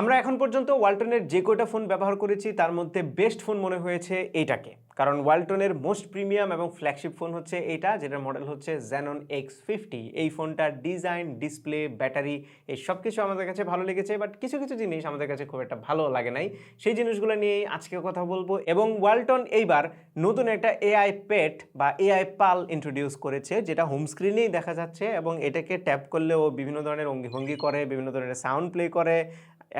আমরা এখন পর্যন্ত ওয়ালটনের যে কয়টা ফোন ব্যবহার করেছি তার মধ্যে বেস্ট ফোন মনে হয়েছে এইটাকে, কারণ ওয়ালটনের মোস্ট প্রিমিয়াম এবং ফ্ল্যাগশিপ ফোন হচ্ছে এইটা, যেটার মডেল হচ্ছে Xenon X50। এই ফোনটার ডিজাইন, ডিসপ্লে, ব্যাটারি এই সব কিছু আমাদের কাছে ভালো লেগেছে, বাট কিছু কিছু জিনিস আমাদের কাছে খুব একটা ভালো লাগে নাই। সেই জিনিসগুলো নিয়েই আজকে কথা বলবো। এবং ওয়ালটন এইবার নতুন একটা এআই পেট বা এআই পাল ইন্ট্রোডিউস করেছে, যেটা হোম স্ক্রিনেই দেখা যাচ্ছে এবং এটাকে ট্যাপ করলেও বিভিন্ন ধরনের অঙ্গিভঙ্গি করে, বিভিন্ন ধরনের সাউন্ড প্লে করে,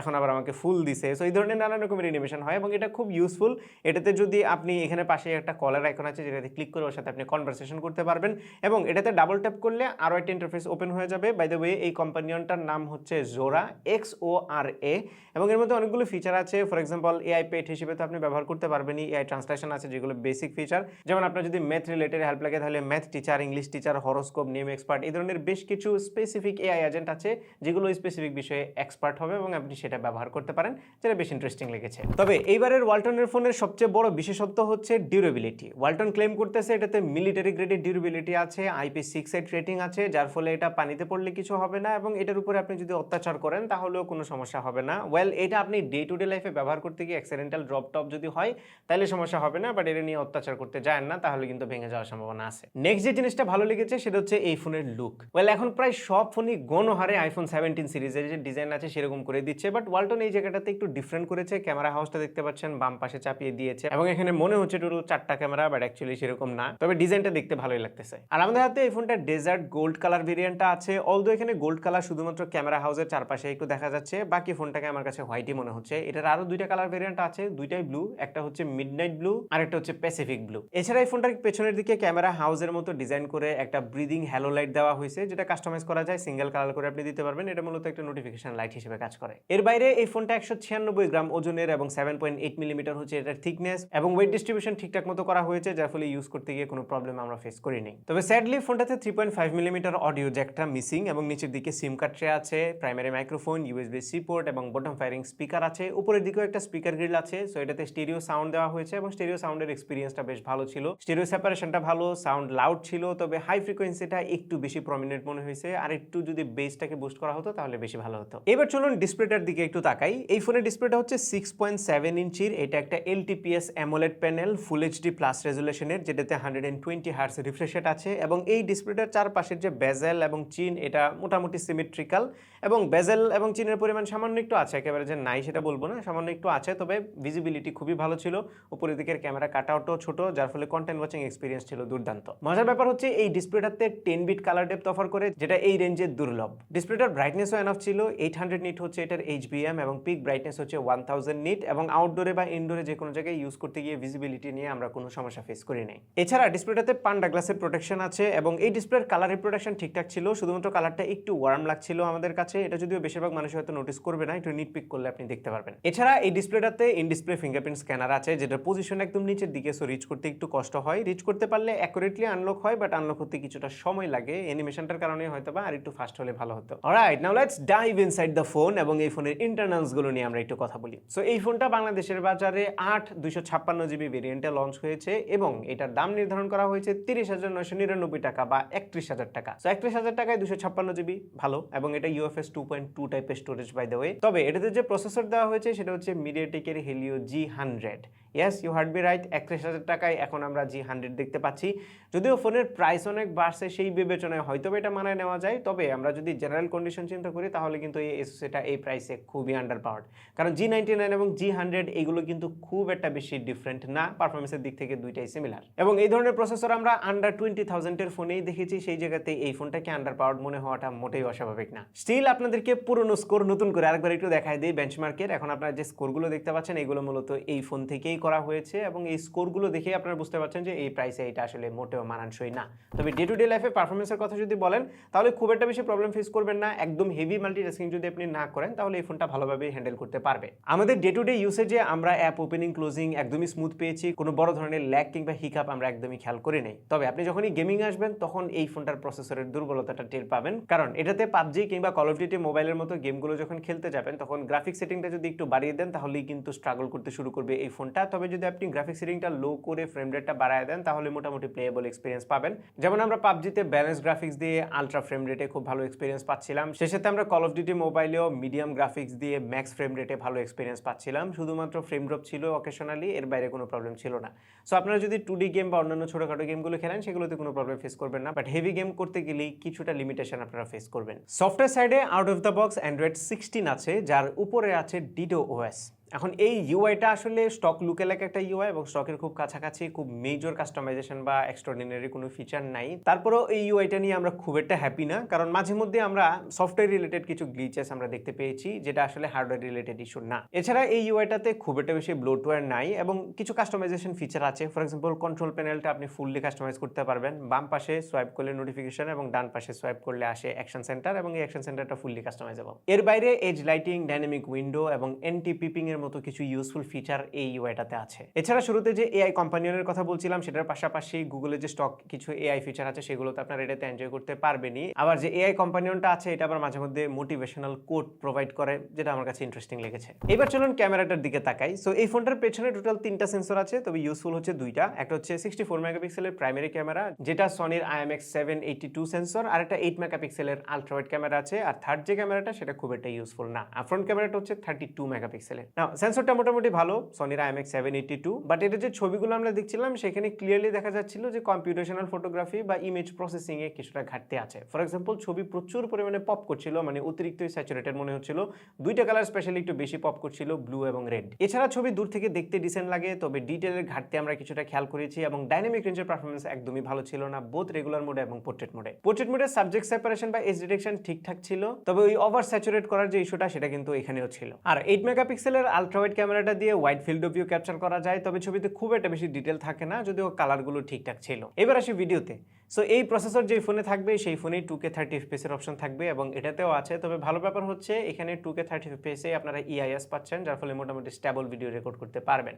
এখন আবার আমাকে ফুল দিছে। সো এই ধরনের নানান রকমের অ্যানিমেশন হয় এবং এটা খুব ইউজফুল। এটাতে যদি আপনি এখানে পাশে একটা কলার আইকন আছে, যেটাতে ক্লিক করে ওর সাথে আপনি কনভারসেশন করতে পারবেন এবং এটাতে ডাবল ট্যাপ করলে আরও একটা ইন্টারফেস ওপেন হয়ে যাবে। বাই দ্য ওয়ে, এই কম্পানিয়নটার নাম হচ্ছে জোরা, XORA, এবং এর মধ্যে অনেকগুলো ফিচার আছে। ফর এক্সাম্পল, এআই পেট হিসেবে তো আপনি ব্যবহার করতে পারবেনই। এআই ট্রান্সলেশন আছে, যেগুলো বেসিক ফিচার। যেমন আপনার যদি ম্যাথ রিলেটেড হেল্প লাগে, তাহলে math teacher, English teacher, horoscope, name expert, এই ধরনের বেশ কিছু স্পেসিফিক এআই এজেন্ট আছে, যেগুলো স্পেসিফিক বিষয়ে এক্সপার্ট হবে এবং আপনি সেটা ব্যবহার করতে পারেন, যেটা বেশ ইন্টারেস্টিং লেগেছে। তবে এইবারের ওয়ালটনের ফোনের সবচেয়ে বড় বিশেষত্ব হচ্ছে ডিউরেবিলিটি। ওয়ালটন ক্লেম করতেছে এটাতে মিলিটারি গ্রেডের ডিউরেবিলিটি আছে, IP68 রেটিং আছে, যার ফলে এটা পানিতে পড়লে কিছু হবে না এবং এটার উপরে আপনি যদি অত্যাচার করেন তাহলেও কোনো সমস্যা হবে না। ওয়েল, এটা আপনি ডে টু ডে লাইফে ব্যবহার করতে গিয়ে অ্যাক্সিডেন্টাল ড্রপ টপ যদি হয় তাহলে সমস্যা হবে না, বাট এটা নিয়ে অত্যাচার করতে যায় না, তাহলে কিন্তু ভেঙে যাওয়ার সম্ভাবনা আছে। নেক্সট যে জিনিসটা ভালো লেগেছে সেটা হচ্ছে এই ফোনের লুক। ওয়েল, এখন প্রায় সব ফোনই গণহারে আইফোন 17 সিরিজের যে ডিজাইন আছে সেরকম করে দিচ্ছে, বাট ওয়ালটন এই জায়গাটাতে একটু ডিফারেন্ট করেছে। ক্যামেরা হাউসটা দেখতে পাচ্ছেন বাম পাশে চাপিয়ে দিয়েছে এবং এখানে মনে হচ্ছে টোটাল 4টা ক্যামেরা, বাট অ্যাকচুয়ালি সেরকম না। তবে ডিজাইনটা দেখতে ভালোই লাগতেছে। আর আমাদের হাতে এই ফোনটা ডেজার্ট গোল্ড কালার ভেরিয়েন্টটা আছে। অলদো এখানে গোল্ড কালার শুধুমাত্র ক্যামেরা হাউসের চারপাশে একটু দেখা যাচ্ছে, বাকি ফোনটাকে আমার কাছে হোয়াইটই মনে হচ্ছে। এটার আরো দুইটা কালার ভেরিয়েন্ট আছে, দুইটাই ব্লু। একটা হচ্ছে মিডনাইট ব্লু আর একটা হচ্ছে প্যাসিফিক ব্লু। এছাড়া এই ফোনটার পেছনের দিকে ক্যামেরা হাউসের মতো ডিজাইন করে একটা ব্রিদিং হ্যালো লাইট দেওয়া হয়েছে, যেটা কাস্টমাইজ করা যায়, সিঙ্গেল কালার করে আপনি দিতে পারবেন। এটা মূলত একটা নোটিফিকেশন লাইট হিসেবে কাজ করে। এর বাইরে এই ফোনটা 196 গ্রাম ওজনের এবং 7.8 মিলিমিটার হচ্ছে এটার থিকনেস, এবং ওয়েট ডিস্ট্রিবিউশন ঠিকঠাক মতো করা হয়েছে, যার ফলে ইউজ করতে গিয়ে কোনো প্রবলেম আমরা ফেস করিনি। তবে স্যাডলি ফোনটাতে 3.5 মিলিমিটার অডিও জ্যাকটা মিসিং এবং নিচের দিকে সিম কার্ড ট্রে আছে, প্রাইমারি মাইক্রোফোন, USB-C পোর্ট এবং বটম ফায়ারিং স্পিকার আছে। উপরের দিকেও একটা স্পিকার গ্রিল আছে। সো এটাতে স্টেরিও সাউন্ড দেওয়া হয়েছে এবং স্টেরিও সাউন্ডের এক্সপিরিয়েন্সটা বেশ ভালো ছিল। স্টেরিও সেপারেশনটা ভালো, সাউন্ড লাউড ছিল, তবে হাই ফ্রিকোয়েন্সিটা একটু বেশি প্রমিনেন্ট মনে হয়েছে। আর একটু যদি বেসটাকে বুস্ট করা হতো তাহলে বেশি ভালো হতো। এবার চলুন ডিসপ্লেটার দিকে একটু তাকাই। এই ফোনের ডিসপ্লেটা হচ্ছে 6.7 ইঞ্চির। এটা একটা LTPS অ্যামোলেড প্যানেল, ফুল HD প্লাস রেজুলেশনের, যেটাতে 120 হার্টজ রিফ্রেশ রেট আছে এবং এই ডিসপ্লেটার চারপাশের যে বেজেল এবং চিন, এটা মোটামুটি সিমেট্রিক্যাল এবং বেজেল এবং চিনের পরিমাণ সামান্য একটু আছে, একেবারে যে নাই সেটা বলবো না, সামান্য একটু আছে। তবে ভিজিবিলিটি খুবই ভালো ছিল। উপরের দিকের ক্যামেরা কাটআউটও ছোট, যার ফলে কন্টেন্ট ওয়াচিং এক্সপিরিয়েন্স ছিল দুর্দান্ত। মজার ব্যাপার হচ্ছে এই ডিসপ্লেটাতে 10 বিট কালার ডেপথ অফার করে, যেটা এই রেঞ্জে দুর্লভ। ডিসপ্লেটার ব্রাইটনেসও এনাফ ছিল, 800 নিট হচ্ছে এটার HBM এবং পিক ব্রাইটনেস হচ্ছে 1000 নিট, এবং আউটডোরে বা ইনডোরে যে কোনো জায়গায় ইউজ করতে গিয়ে ভিজিবিলিটি নিয়ে আমরা কোনো সমস্যা ফেস করি নাই। এছাড়া ডিসপ্লেটাতে পান্ডা গ্লাসের প্রোটেকশন আছে এবং এই ডিসপ্লের কালার রিপ্রোডাকশন ঠিকঠাক ছিল, শুধুমাত্র কালারটা একটু ওয়ার্ম লাগছিল আমাদের কাছে। এটা যদিও বেশিরভাগ মানুষ হয়তো নোটিস করবে না, একটু নিট পিক করলে আপনি দেখতে পারবেন। এছাড়া এই ডিসপ্লেটাতে ইন ডিসপ্লে ফিঙ্গারপ্রিন্ট স্ক্যানার আছে, যেটার পজিশন একদম নিচের দিকে, সো রিচ করতে একটু কষ্ট হয়। রিচ করতে পারলে অ্যাকুরেটলি আনলক হয়, বাট আনলক হতে কিছুটা সময় লাগে। অ্যানিমেশনটার কারণে হয়তোবা আর একটু ফাস্ট হলে ভালো হতো। Alright, now let's dive inside the phone এবং এই ফোনের ইন্টারনালস গুলো নিয়ে আমরা একটু কথা বলি। সো এই ফোনটা বাংলাদেশের বাজারে 8/256GB ভেরিয়েন্টে লঞ্চ হয়েছে এবং এটার দাম নির্ধারণ করা হয়েছে 30,999 টাকা বা 31,000 টাকা। সো 31,000 টাকায় 256GB ভালো, এবং এটা UFS 2.2 টাইপের স্টোরেজ বাই দ্য ওয়ে। তবে এটাতে যে প্রসেসর দেওয়া হয়েছে সেটা হচ্ছে মিডিয়াটেকের Helio G100। Yes, you heard me right, 31,000 টাকায় এখন আমরা G100 দেখতে পাচ্ছি। যদিও ফোনের প্রাইস অনেক বাড়ছে, সেই বিবেচনায় হয়তো এটা মানায় নেওয়া যায়, তবে আমরা যদি জেনারেল কন্ডিশন চিন্তা করি তাহলে কিন্তু এই এসওসিটা এই প্রাইসে খুবই আন্ডার পাওয়ার্ড। কারণ G99 এবং G100 এগুলো কিন্তু খুব একটা বেশি ডিফারেন্ট না, পারফরমেন্সের দিক থেকে দুইটাই সিমিলার। এবং এই ধরনের প্রসেসর আমরা আন্ডার 20,000 এর ফোনেই দেখেছি, সেই জায়গাতে এই ফোনটাকে আন্ডার পাওয়ার্ড মনে হওয়াটা মোটেই অস্বাভাবিক না। স্টিল আপনাদেরকে পুরনো স্কোর নতুন করে আরেকবার একটু দেখাই দিই বেঞ্চমার্কের। এখন আপনারা যে স্কোরগুলো দেখতে পাচ্ছেন এগুলো মূলত এই ফোন থেকেই করা হয়েছে এবং এই স্কোরগুলো দেখেই আপনারা বুঝতে পারছেন যে এই প্রাইসে এটা আসলে মোটেও মানানসই না। তবে ডে টু ডে লাইফে পারফরমেন্সের কথা যদি বলেন তাহলে খুব একটা বেশি প্রবলেম ফেস করবেন না। একদম হেভি মাল্টিটাস্কিং যদি আপনি না করেন তাহলে এই ফোনটা ভালোভাবে হ্যান্ডেল করতে পারবে। আমাদের ডে টু ডে ইউসেজে আমরা অ্যাপ ওপেনিং ক্লোজিং একদমই স্মুথ পেয়েছি, কোনো বড় ধরনের ল্যাগ কিংবা হিকআপ আমরা একদমই খেয়াল করি নাই। তবে আপনি যখনই গেমিং আসবেন তখন এই ফোনটার প্রসেসরের দুর্বলতাটা টের পাবেন, কারণ এটাতে পাবজি কিংবা কল অফ ডিউটি মোবাইলের মতো গেমগুলো যখন খেলতে যাবেন তখন গ্রাফিক সেটিংটা যদি একটু বাড়িয়ে দেন তাহলেই কিন্তু স্ট্রাগল করতে শুরু করবে এই ফোনটা। তবে যদি আপনি গ্রাফিক সেটিংটা লো করে ফ্রেম রেটটা বাড়ায় দেন তাহলে মোটামুটি প্লেয়েবল এক্সপিরিয়েন্স পাবেন। যেমন আমরা পাবজিতে ব্যালেন্স গ্রাফিক্স দিয়ে আলট্রা ফ্রেম রেটে খুব ভালো এক্সপিরিয়েন্স পাচ্ছিলাম, সেই সাথে আমরা কল অফ ডিউটি মোবাইলেও মিডিয়াম গ্রাফিক্স গ্রাফিক্স দিয়ে ম্যাক্স ফ্রেম রেটে ভালো এক্সপিরিয়েন্স পাচ্ছিলাম, শুধুমাত্র ফ্রেম ড্রপ ছিল অকেশনালি, এর বাইরে কোনো প্রবলেম ছিল না। সো আপনারা যদি 2D গেম বা অন্যান্য ছোটোখাটো গেমগুলো খেলেন সেগুলোতে কোনো প্রবলেম ফেস করবেন না, বাট হেভি গেম করতে গেলেই কিছুটা লিমিটেশন আপনারা ফেস করবেন। সফটওয়্যার সাইডে out of the box Android 16 আছে, যার উপরে আছে ডিডো ওএস। এখন এই ইউআইটা আসলে স্টক লুকে লাইক একটা ইউআই এবং স্টকের খুব কাছাকাছি, খুব মেজর কাস্টমাইজেশন বা এক্সট্রাঅর্ডিনারি কোনো ফিচার নাই। তারপরেও এই ইউআইটা নিয়ে আমরা খুব একটা হ্যাপি না, কারণ মাঝে মধ্যে আমরা সফটওয়্যার রিলেটেড কিছু গ্লিচেস আমরা দেখতে পেয়েছি, যেটা আসলে হার্ডওয়্যার রিলেটেড ইস্যু না। এছাড়া এই ইউআইটাতে খুব একটা বেশি ব্লোটওয়্যার নাই এবং কিছু কাস্টমাইজেশন ফিচার আছে। ফর এক্সাম্পল, কন্ট্রোল প্যানেলটা আপনি ফুললি কাস্টমাইজ করতে পারবেন। বাম পাশে সোয়াইপ করলে নোটিফিকেশন এবং ডান পাশে সোয়াইপ করলে আসে অ্যাকশন সেন্টার, এবং এই অ্যাকশন সেন্টারটা ফুললি কাস্টমাইজেবল। এর বাইরে এজ লাইটিং, ডাইনামিক উইন্ডো এবং এন্টি পিপিং এর মতো কিছু ইউজফুল ফিচার এই ইউআইটাতে আছে। এছাড়া শুরুতে যে এআই কম্পানিয়নের কথা বলছিলাম, সেটার পাশাপাশি গুগলের যে স্টক কিছু এআই ফিচার আছে সেগুলো তো আপনারা এটাতে এনজয় করতে পারবেনই। আবার যে এআই কম্পানিয়নটা আছে এটা আবার মাঝে মধ্যে মোটিভেশনাল কোড প্রোভাইড করে, যেটা আমার কাছে ইন্টারেস্টিং লেগেছে। এবার চলুন ক্যামেরাটার দিকে তাকাই। সো এই ফোনটার পেছনে টোটাল 3টা সেন্সর আছে, তবে ইউজফুল হচ্ছে 2টা। একটা হচ্ছে 64 মেগাপিক্সেলের প্রাইমারি ক্যামেরা, যেটা সনির IMX782 সেন্সর, আর একটা 8 মেগাপিক্সেলের আলট্রা ওয়াইড ক্যামেরা আছে। আর থার্ড যে ক্যামেরাটা সেটা খুব একটা ইউজফুল না, আর ফ্রন্ট ক্যামেরাটা হচ্ছে 32 মেগাপিক্সেলের। নাও সেন্সরটা মোটামুটি ভালো, সনির IMX782, বাট এটা যে ছবিগুলো আমরা দেখছিলাম সেখানে ক্লিয়ারলি দেখা যাচ্ছিল যে কম্পিউটেশনাল ফটোগ্রাফি বা ইমেজ প্রসেসিং এ কিছুটা ঘাটতি আছে। ফর এক্সাম্পল, ছবি প্রচুর পরিমাণে পপ করছিল, মানে অতিরিক্ত স্যাচুরেটেড মনে হচ্ছিল। 2টা কালার স্পেশালি একটু বেশি পপ করছিল, ব্লু এবং রেড। এছাড়া ছবি দূর থেকে দেখতে ডিসেন্ট লাগে, তবে ডিটেলের ঘাটতি আমরা কিছুটা খেয়াল করেছি, এবং ডাইনামিক রেঞ্জের পারফরমেন্স একদমই ভালো ছিল না, বোথ রেগুলার মোডে এবং পোর্ট্রেট মোডে। পোর্ট্রেট মোডে সাবজেক্ট সেপারেশন বা এজ ডিটেকশন ঠিকঠাক ছিল, তবে ওই ওভার স্যাচুরেট করার যে ইস্যুটা সেটা কিন্তু এখানেও ছিল। আর 8 মেগাপিক্সেলের আলট্রা ওয়াইড ক্যামেরাটা দিয়ে wide field of view capture করা যায়, তবে ছবিতে খুব একটা বেশি ডিটেল থাকে না, যদিও কালারগুলো ঠিকঠাক ছিল। এবার আসি ভিডিওতে। সো এই প্রসেসর যেই ফোনে থাকবে সেই ফোনেই 2K 30 FPS এর অপশন থাকবে, এবং এটাতেও আছে। তবে ভালো ব্যাপার হচ্ছে এখানে 2K 30 FPS এ আপনারা EIS পাচ্ছেন, যার ফলে মোটামুটি স্টেবল ভিডিও রেকর্ড করতে পারবেন।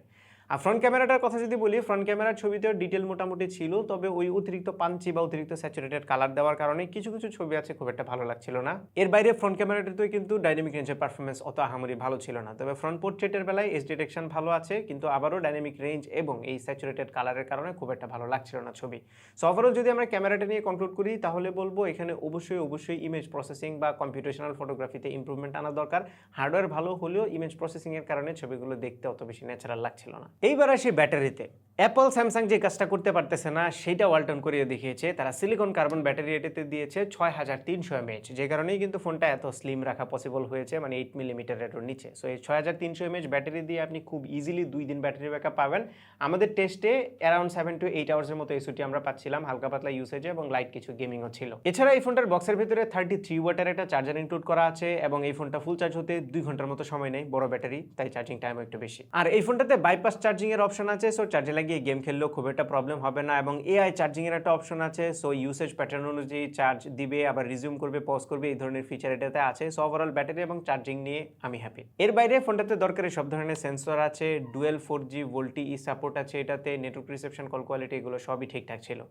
আর ফ্রন্ট ক্যামেরাটার কথা যদি বলি, ফ্রন্ট ক্যামেরার ছবিতেও ডিটেল মোটামুটি ছিল, তবে ওই অতিরিক্ত পাঞ্চি বা অতিরিক্ত স্যাচুরেটেড কালার দেওয়ার কারণে কিছু কিছু ছবি আছে খুব একটা ভালো লাগছিল না। এর বাইরে ফ্রন্ট ক্যামেরাটাতেও কিন্তু ডাইনামিক রেঞ্জের পারফরমেন্স অত আহামরি ভালো ছিল না, তবে ফ্রন্ট পোর্ট্রেটের বেলায় এজ ডিটেকশন ভালো আছে, কিন্তু আবারও ডাইনামিক রেঞ্জ এবং এই স্যাচুরেটেড কালারের কারণে খুব একটা ভালো লাগছিল না ছবি। সো ওভারঅল যদি আমরা ক্যামেরাটা নিয়ে কনক্লুড করি, তাহলে বলবো এখানে অবশ্যই ইমেজ প্রসেসিং বা কম্পিউটেশনাল ফটোগ্রাফিতে ইমপ্রুভমেন্ট আনা দরকার। হার্ডওয়্যার ভালো হলেও ইমেজ প্রসেসিং এর কারণে ছবিগুলো দেখতে অত বেশি ন্যাচারাল লাগছিল না। এইবার আসি ব্যাটারিতে। অ্যাপল স্যামসাং যে কাজটা করতে পারতেছে না সেটা ওয়ালটন করিয়ে দেখিয়েছে। তারা সিলিকন কার্বন ব্যাটারি এটাতে দিয়েছে 6300 mAh, যে কারণেই কিন্তু ফোনটা এত স্লিম রাখা পসিবল হয়েছে, মানে 8 মিলিমিটারের নিচে। সো এই 6300 mAh ব্যাটারি দিয়ে আপনি খুব ইজিলি 2 দিন ব্যাটারি ব্যাকআপ পাবেন। আমাদের টেস্টে অ্যারাউন্ড 7 to 8 আওয়ার্সের মতো এসওটি আমরা পাচ্ছিলাম, হালকা পাতলা ইউসেজে এবং লাইট কিছু গেমিংও ছিল। এছাড়া এই ফোনটার বক্সের ভিতরে 33 ওয়াটের একটা চার্জার ইনক্লুড করা আছে, এবং এই ফোনটা ফুল চার্জ হতে 2 ঘন্টার মতো সময় নেয়, বড় ব্যাটারি, তাই চার্জিং টাইমও একটু বেশি। আর এই ফোনটাতে বাইপাস চার্জিং এর অপশন আছে, সো চার্জে লাগিয়ে গেম খেললেও খুব একটা প্রবলেম হবে না, এবং এআই চার্জিং এর একটা অপশন আছে। সো ইউসেজ প্যাটার্ন অনুযায়ী চার্জ দিবে, আবার রিজিউম করবে, পজ করবে, এই ধরনের ফিচার এটাতে আছে। সো ওভারঅল ব্যাটারি এবং চার্জিং নিয়ে আমি হ্যাপি। এর বাইরে ফোনটাতে দরকারি সব ধরনের সেন্সর আছে, ডুয়েল 4G VoLTE সাপোর্ট আছে এটাতে, নেটওয়ার্ক রিসেপশন, কল কোয়ালিটি এগুলো সবই ঠিকঠাক ছিল।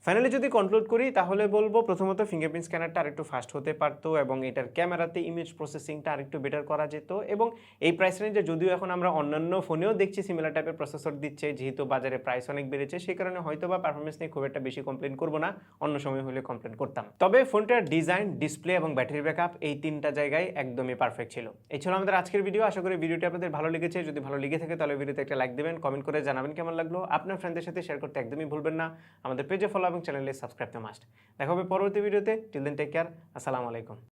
ফাইনালি যদি কনক্লুড করি তাহলে বলবো প্রথমত ফিঙ্গারপ্রিন্ট স্ক্যানারটা আরেকটু ফাস্ট হতে পারতো, এবং এটার ক্যামেরাতে ইমেজ প্রসেসিংটা আরেকটু বেটার করা যেত, এবং এই প্রাইস রেঞ্জে যদিও এখন আমরা অন্যান্য ফোনেও দেখছি সিমিলার টাইপের প্রসেসর দিচ্ছে, যেহেতু বাজারে প্রাইস অনেক বেড়েছে সেই কারণে হয়তো বা পারফরমেন্স নিয়ে খুব একটা বেশি কমপ্লেন করবো না, অন্য সময় হলে কমপ্লেন করতাম। তবে ফোনটার ডিজাইন, ডিসপ্লে এবং ব্যাটারি ব্যাকআপ এই 3টা জায়গায় একদমই পারফেক্ট ছিল। এই ছিল আমাদের আজকের ভিডিও। আশা করি ভিডিওটি আপনাদের ভালো লেগেছে। যদি ভালো লেগে থাকে তাহলে ভিডিওতে একটা লাইক দেবেন, কমেন্ট করে জানাবেন কেমন লাগলো। আপনার ফ্রেন্ডদের সাথে শেয়ার করতে একদমই ভুলবেন না। আমাদের পেজে ফলো এবং চ্যানেলে সাবস্ক্রাইব মাস্ট। দেখা হবে পরবর্তী ভিডিওতে। Till then take care. আসসালামু আলাইকুম।